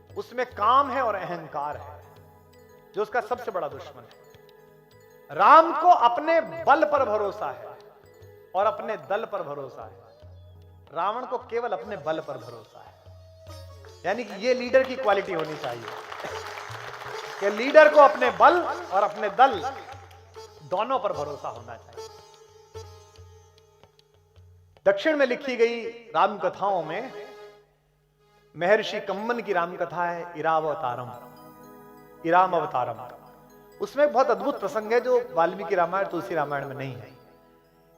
उसमें काम है और अहंकार है, जो उसका सबसे बड़ा दुश्मन है। राम को अपने बल पर भरोसा है और अपने दल पर भरोसा है। रावण को केवल अपने बल पर भरोसा है। यानी कि ये लीडर की क्वालिटी होनी चाहिए कि लीडर को अपने बल और अपने दल दोनों पर भरोसा होना चाहिए। दक्षिण में लिखी गई राम कथाओं में महर्षि कम्मन की राम कथा है इरावतारम, इराम अवतारम। उसमें एक बहुत अद्भुत प्रसंग है जो वाल्मीकि रामायण तुलसी रामायण में नहीं है।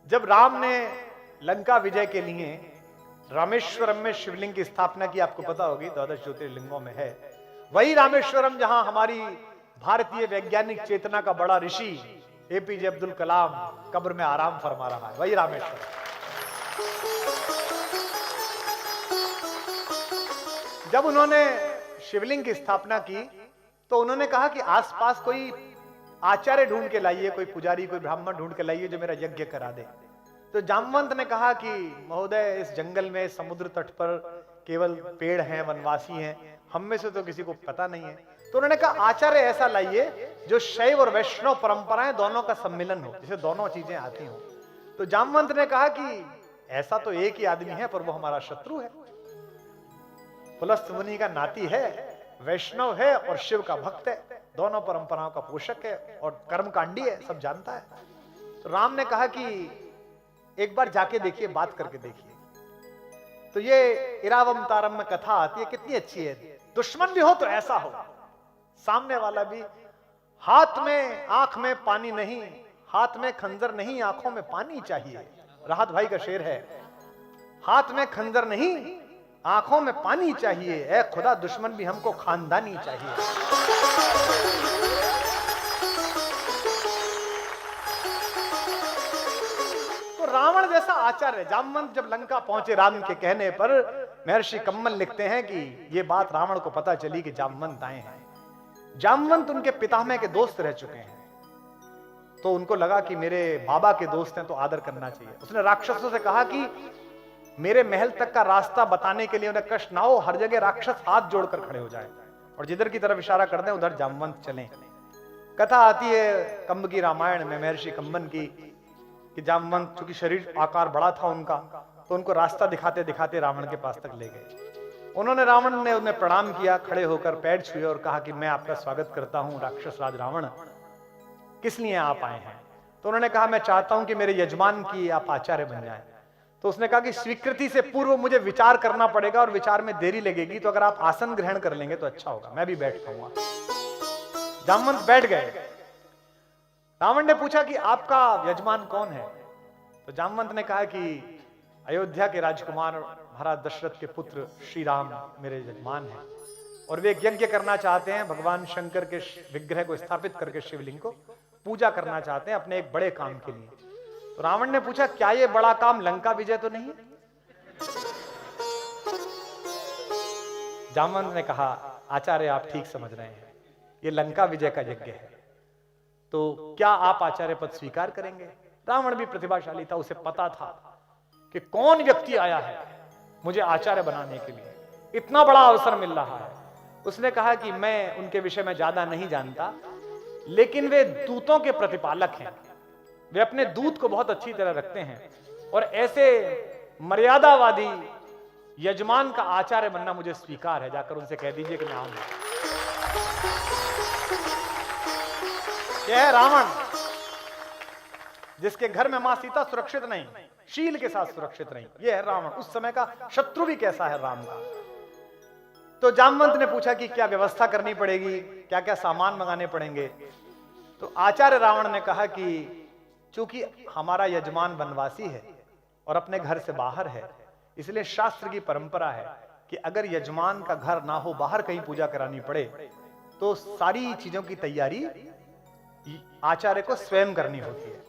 जब राम ने लंका विजय के लिए रामेश्वरम में शिवलिंग की स्थापना की, आपको पता होगी 12 ज्योतिर्लिंगों में है, वही रामेश्वरम जहां हमारी भारतीय वैज्ञानिक चेतना का बड़ा ऋषि एपीजे अब्दुल कलाम कब्र में आराम फरमा रहा है, वही रामेश्वरम। जब उन्होंने शिवलिंग की स्थापना की तो उन्होंने कहा कि आसपास कोई आचार्य ढूंढ के लाइए, कोई पुजारी, कोई ब्राह्मण ढूंढ के लाइए जो मेरा यज्ञ करा दे। तो जामवंत ने कहा कि महोदय, इस जंगल में समुद्र तट पर केवल पेड़ हैं, वनवासी हैं, हम में से तो किसी को पता नहीं है। तो उन्होंने कहा आचार्य ऐसा लाइए जो शैव और वैष्णव परंपराएं दोनों का सम्मिलन हो, जिसे दोनों चीजें आती हो। तो जामवंत ने कहा कि ऐसा तो एक ही आदमी है पर वो हमारा शत्रु है। पुलस्त मुनि का नाती है, वैष्णव है और शिव का भक्त है, दोनों परंपराओं का पोषक है और कर्मकांडी है, सब जानता है। तो राम ने कहा कि एक बार जाके देखिए, बात करके देखिए। तो ये इरावतारम में कथा आती है, कितनी अच्छी है। दुश्मन भी हो तो ऐसा हो, सामने वाला भी हाथ में आंख में पानी नहीं, हाथ में खंजर नहीं, आंखों में पानी चाहिए। राहत भाई का शेर है, हाथ में खंजर नहीं, आंखों में पानी चाहिए, ऐ खुदा दुश्मन भी हमको खानदानी चाहिए। तो रावण जैसा आचार्य, जामवंत जब लंका पहुंचे राम के कहने पर, महर्षि कम्मल लिखते हैं कि यह बात रावण को पता चली कि जामवंत आए हैं। जामवंत उनके पितामह के दोस्त रह चुके हैं, तो उनको लगा कि मेरे बाबा के दोस्त हैं तो आदर करना चाहिए। उसने राक्षसों से कहा कि मेरे महल तक का रास्ता बताने के लिए उन्हें कष्ट ना हो, हर जगह राक्षस हाथ जोड़कर खड़े हो जाए और जिधर की तरफ इशारा कर दें उधर जामवंत चलें। कथा आती है कंब की रामायण में महर्षि कम्बन की कि जामवंत, चूंकि शरीर आकार बड़ा था उनका, तो उनको रास्ता दिखाते दिखाते रावण के पास तक ले गए। उन्होंने, रावण ने उन्हें प्रणाम किया, खड़े होकर पैर छुए और कहा कि मैं आपका स्वागत करता हूं राक्षस राज रावण, किस लिए आप आए हैं? तो उन्होंने कहा मैं चाहता हूं कि मेरे यजमान की आप आचार्य बन जाएं। तो उसने कहा कि स्वीकृति से पूर्व मुझे विचार करना पड़ेगा और विचार में देरी लगेगी, तो अगर आप आसन ग्रहण कर लेंगे तो अच्छा होगा, मैं भी बैठ पाऊंगा। जामवंत बैठ गए। रावण ने पूछा कि आपका यजमान कौन है? तो जामवंत ने कहा कि अयोध्या के राजकुमार महाराज दशरथ के पुत्र श्री राम मेरे यजमान हैं और वे एक यज्ञ करना चाहते हैं, भगवान शंकर के विग्रह को स्थापित करके शिवलिंग को पूजा करना चाहते हैं अपने एक बड़े काम के लिए। तो रावण ने पूछा क्या ये बड़ा काम लंका विजय तो नहीं है? जामवंत ने कहा आचार्य आप ठीक समझ रहे हैं, ये लंका विजय का यज्ञ है, तो क्या आप आचार्य पद स्वीकार करेंगे? रावण भी प्रतिभाशाली था, उसे पता था कि कौन व्यक्ति आया है मुझे आचार्य बनाने के लिए, इतना बड़ा अवसर मिल रहा है। उसने कहा कि मैं उनके विषय में ज्यादा नहीं जानता, लेकिन वे दूतों के प्रतिपालक हैं, वे अपने दूत को बहुत अच्छी तरह रखते हैं और ऐसे मर्यादावादी यजमान का आचार्य बनना मुझे स्वीकार है, जाकर उनसे कह दीजिए कि मैं आऊंगा। यह है रावण, जिसके घर में मां सीता सुरक्षित नहीं, शील के साथ सुरक्षित नहीं। यह है रावण। उस समय का शत्रु भी कैसा है राम का। तो जामवंत ने पूछा कि क्या व्यवस्था करनी पड़ेगी, क्या क्या सामान मंगाने पड़ेंगे? तो आचार्य रावण ने कहा कि चूंकि हमारा यजमान वनवासी है और अपने घर से बाहर है, इसलिए शास्त्र की परंपरा है कि अगर यजमान का घर ना हो, बाहर कहीं पूजा करानी पड़े, तो सारी चीजों की तैयारी आचार्य को स्वयं करनी होती है।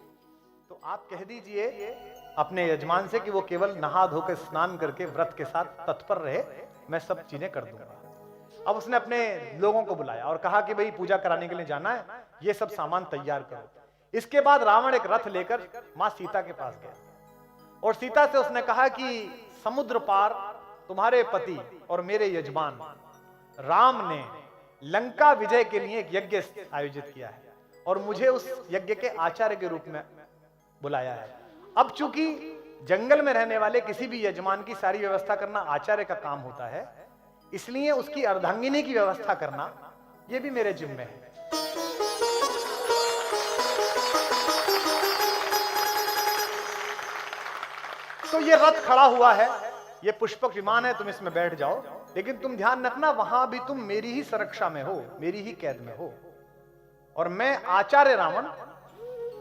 तो आप कह दीजिए अपने यजमान से कि वो केवल नहा धोकर स्नान करके व्रत के साथ तत्पर रहे, मैं सब चीजें कर दूंगा। अब उसने अपने लोगों को बुलाया और कहा कि भाई पूजा कराने के लिए जाना है, ये सब सामान तैयार करो। इसके बाद रावण एक रथ लेकर मां सीता के पास गया और सीता से उसने कहा कि समुद्र पार तुम्हारे पति और मेरे यजमान राम ने लंका विजय के लिए एक यज्ञ आयोजित किया है और मुझे उस यज्ञ के आचार्य के रूप में बुलाया है। अब चूंकि जंगल में रहने वाले किसी भी यजमान की सारी व्यवस्था करना आचार्य का काम होता है, इसलिए उसकी अर्धांगिनी की व्यवस्था करना यह भी मेरे जिम्मे है। तो ये रथ खड़ा हुआ है, ये पुष्पक विमान है, तुम इसमें बैठ जाओ, लेकिन तुम ध्यान रखना वहां भी तुम मेरी ही सुरक्षा में हो, मेरी ही कैद में हो। और मैं आचार्य रावण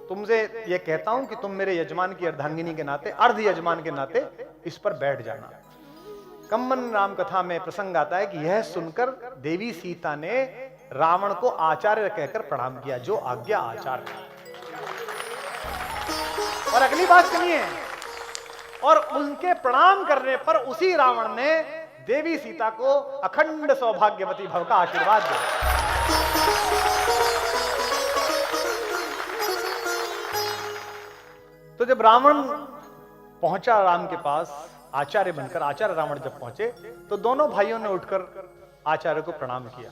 तुमसे ये कहता हूं कि तुम मेरे यजमान की अर्धांगिनी के नाते, अर्ध यजमान के नाते इस पर बैठ जाना। कम्मन राम कथा में प्रसंग आता है कि यह सुनकर देवी सीता ने रावण को आचार्य कहकर प्रणाम किया, जो आज्ञा आचार्य। और अगली बात सुनिए, और उनके प्रणाम करने पर उसी रावण ने देवी सीता को अखंड सौभाग्यवती भव का आशीर्वाद दिया। तो जब रावण पहुंचा राम के पास आचार्य बनकर, आचार्य रावण जब पहुंचे तो दोनों भाइयों ने उठकर आचार्य को प्रणाम किया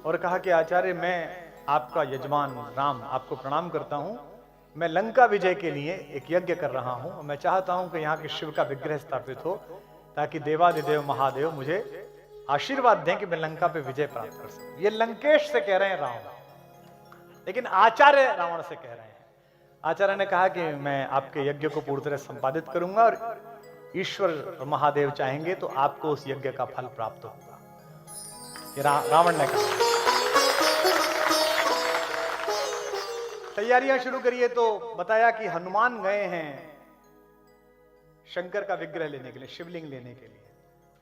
और कहा कि आचार्य, मैं आपका यजमान राम आपको प्रणाम करता हूं। मैं लंका विजय के लिए एक यज्ञ कर रहा हूं और मैं चाहता हूं कि यहाँ के शिव का विग्रह स्थापित हो ताकि देवादिदेव महादेव मुझे आशीर्वाद दें कि मैं लंका पे विजय प्राप्त कर सकूं। ये लंकेश से कह रहे हैं रावण, लेकिन आचार्य रावण से कह रहे हैं। आचार्य ने कहा कि मैं आपके यज्ञ को पूरी तरह संपादित करूंगा और ईश्वर महादेव चाहेंगे तो आपको उस यज्ञ का फल प्राप्त होगा। ये रावण ने कहा। तैयारियां शुरू करिए तो बताया कि हनुमान गए हैं शंकर का विग्रह लेने के लिए, शिवलिंग लेने के लिए।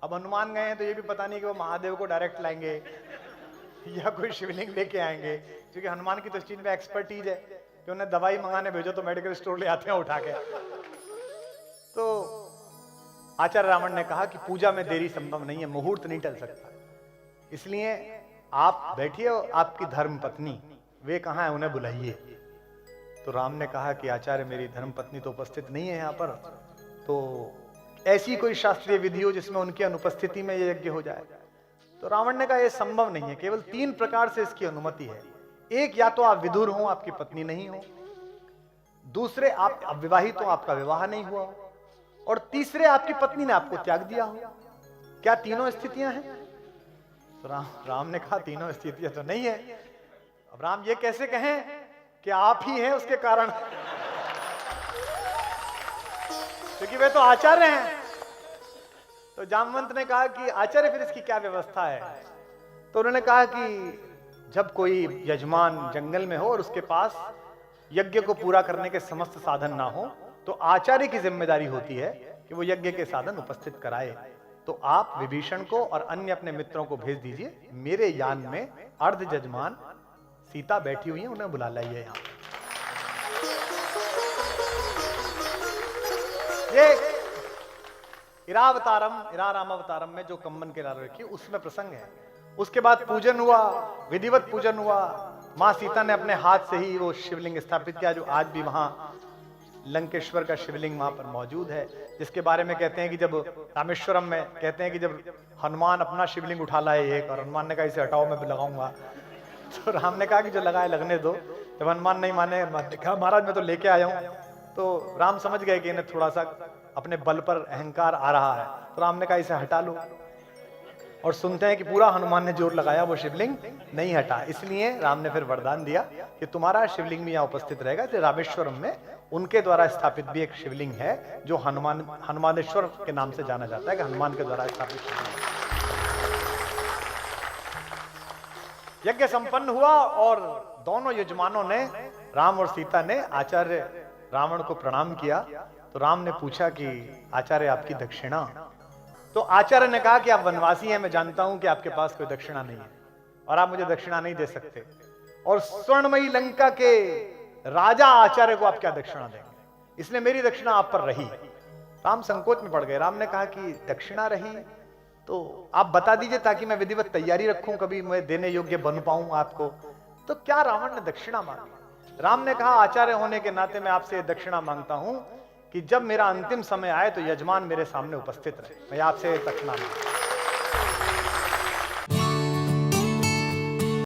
अब हनुमान गए हैं तो ये भी पता नहीं कि वो महादेव को डायरेक्ट लाएंगे या कोई शिवलिंग लेके आएंगे, क्योंकि हनुमान की तो इस चीज में एक्सपर्टीज है कि उन्हें दवाई मंगाने भेजो तो मेडिकल स्टोर ले आते हैं उठा के। तो आचार्य रावण ने कहा कि पूजा में देरी संभव नहीं है, मुहूर्त नहीं टल सकता, इसलिए आप बैठिए और आपकी धर्म पत्नी वे कहां है, उन्हें बुलाइए। तो राम ने कहा कि आचार्य, मेरी धर्म पत्नी तो उपस्थित नहीं है यहाँ पर, तो ऐसी कोई शास्त्रीय विधि हो जिसमें उनकी अनुपस्थिति में यह यज्ञ हो जाए। तो रावण ने कहा यह संभव नहीं है, केवल 3 प्रकार से इसकी अनुमति है। एक, या तो आप विदुर हो, आपकी पत्नी नहीं हो, दूसरे आप अविवाहित हो, आपका विवाह नहीं हुआ हो, और तीसरे आपकी पत्नी ने आपको त्याग दिया हो। क्या तीनों स्थितियां हैं? तो राम ने कहा तीनों स्थितियां तो नहीं है। अब राम ये कैसे कहें कि आप ही हैं उसके कारण, क्योंकि वे तो आचार्य हैं। तो जामवंत ने कहा कि आचार्य फिर इसकी क्या व्यवस्था है? तो उन्होंने कहा कि जब कोई यजमान जंगल में हो और उसके पास यज्ञ को पूरा करने के समस्त साधन ना हो, तो आचार्य की जिम्मेदारी होती है कि वो यज्ञ के साधन उपस्थित कराए। तो आप विभीषण को और अन्य अपने मित्रों को भेज दीजिए, मेरे यान में अर्ध यजमान सीता बैठी हुई है, उन्हें बुला लाइए यहां। ये इरारामावतारम में जो कम्मन के लाल रखी उसमें प्रसंग है। उसके बाद पूजन हुआ, विधिवत पूजन हुआ। मां सीता ने अपने हाथ से ही वो शिवलिंग स्थापित किया, जो आज भी वहां लंकेश्वर का शिवलिंग वहां पर मौजूद है, जिसके बारे में कहते हैं कि जब रामेश्वरम में कहते हैं कि जब हनुमान अपना शिवलिंग उठा लाए एक, और हनुमान ने कहा इसे हटाओ मैं लगाऊंगा, तो राम ने कहा कि जो लगाए लगने दो। जब हनुमान नहीं माने, कहा महाराज मैं तो लेके आया हूं, तो राम समझ गए कि इन्हें थोड़ा सा अपने बल पर अहंकार आ रहा है, तो राम ने कहा इसे हटा लो। और सुनते हैं कि पूरा हनुमान ने जोर लगाया, वो शिवलिंग नहीं हटा। इसलिए राम ने फिर वरदान दिया कि तुम्हारा शिवलिंग भी यहाँ उपस्थित रहेगा। तो रामेश्वरम में उनके द्वारा स्थापित भी एक शिवलिंग है जो हनुमानेश्वर के नाम से जाना जाता है, कि हनुमान के द्वारा स्थापित शिवलिंग। यज्ञ संपन्न हुआ और दोनों यजमानों ने, राम और सीता ने आचार्य रावण को प्रणाम किया। तो राम ने पूछा कि आचार्य आपकी दक्षिणा? तो आचार्य ने कहा कि आप वनवासी हैं, मैं जानता हूं कि आपके पास कोई दक्षिणा नहीं है और आप मुझे दक्षिणा नहीं दे सकते, और स्वर्णमयी लंका के राजा आचार्य को आप क्या दक्षिणा देंगे, इसलिए मेरी दक्षिणा आप पर रही। राम संकोच में पड़ गए। राम ने कहा कि दक्षिणा रही तो आप बता दीजिए ताकि मैं विधिवत तैयारी रखूं, कभी मैं देने योग्य बन पाऊं आपको। तो क्या रावण ने दक्षिणा मांगी? राम ने कहा आचार्य होने के नाते मैं आपसे दक्षिणा मांगता हूं कि जब मेरा अंतिम समय आए तो यजमान मेरे सामने उपस्थित रहे, मैं आपसे दक्षिणा मांगता हूं।